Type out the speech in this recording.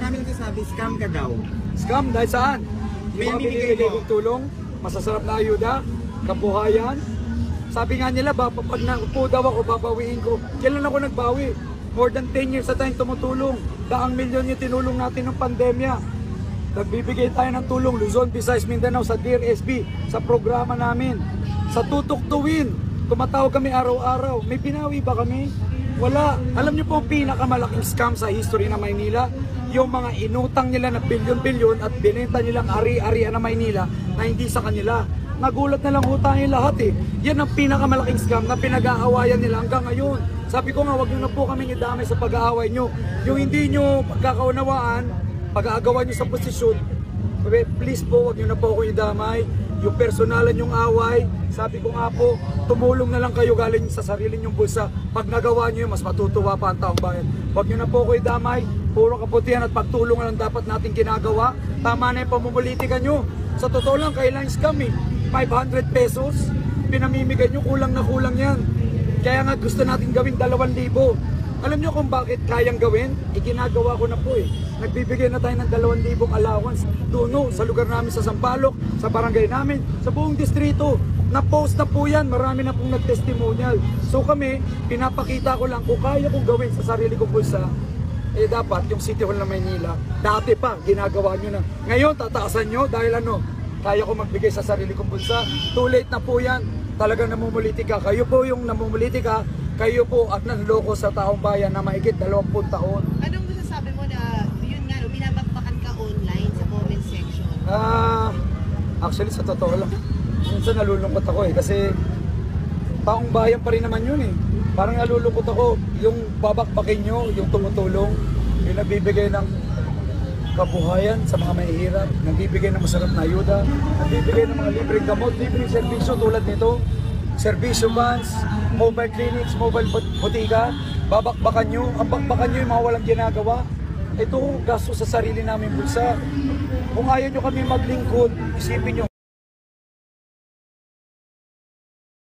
marami nagsasabi, scam ka daw. Scam dahil saan? May Yung mga bibigay binibigay mo. kong tulong, masasarap na ayuda, kabuhayan. Sabi nga nila, pag naupo daw ako, babawiin ko. Kailan ako nagbawi? More than 10 years na tayong tumutulong. Daang milyon yung tinulong natin ng pandemya. Nagbibigay tayo ng tulong, Luzon, Visayas, Mindanao, sa Dear SB, sa programa namin. Sa Tutok to Win, tumatawag kami araw-araw. May binawi ba kami? Wala. Alam niyo po ang pinakamalaking scam sa history ng Maynila? Yung mga inutang nila na bilyon-bilyon at binenta nilang ari-arian ng Maynila na hindi sa kanila. Nagulat na lang utangin lahat eh. Yan ang pinakamalaking scam na pinag-aawayan nila hanggang ngayon. Sabi ko nga, wag niyo na po kami idamay sa pag-aaway niyo. Yung hindi niyo pagkakaunawaan, pag-aagawan niyo sa posisyon, please po, wag niyo na po ako idamay. Yung personalan yung away, sabi ko nga po, tumulong na lang kayo galing sa sarili nyong bulsa. Pag nagawa niyo, mas matutuwa pa ang taong bayan. Wag niyo na po ako idamay. Puro kabutihan at pagtulong lang dapat natin ginagawa. Tama na yung pamumulitika nyo. Sa totoo lang, kailan scam eh. 500 pesos, pinamimigay nyo, kulang na kulang yan. Kaya nga gusto natin gawin 2,000. Alam nyo kung bakit kayang gawin? Iginagawa ko na po eh. Nagbibigay na tayo ng 2,000 allowance doon sa lugar namin sa Sampaloc, sa barangay namin, sa buong distrito. Na-post na po yan, marami na pong nag-testimonial. So kami, pinapakita ko lang kung kaya kong gawin sa sarili kong bulsa, eh dapat yung City Hall ng Maynila, dati pa, ginagawa nyo na. Ngayon, tataasan nyo dahil kaya ko magbigay sa sarili kong bulsa. Too late na po yan. Talagang namumulitika. Kayo po yung namumulitika. Kayo po at nanloko sa taong bayan na mahigit 20 taon. Anong masasabi mo na, yun nga, binabakbakan ka online sa comment section? Actually, sa totoo lang, minsan nalulungkot ako eh. Kasi taong bayan pa rin naman yun eh. Parang nalulungkot ako, yung babakbakin nyo, yung tumutulong, yung nagbibigay ng kabuhayan sa mga mahihirap, nagbibigay ng masarap na ayuda, nagbibigay ng mga libreng gamot, libreng serbisyo tulad nito, serbisyo vans, mobile clinics, mobile butika, babakbakan nyo, ang bakbakan nyo yung mga walang ginagawa. Ito, gasto sa sarili namin bulsa. Kung ayaw nyo kami maglingkod, isipin nyo,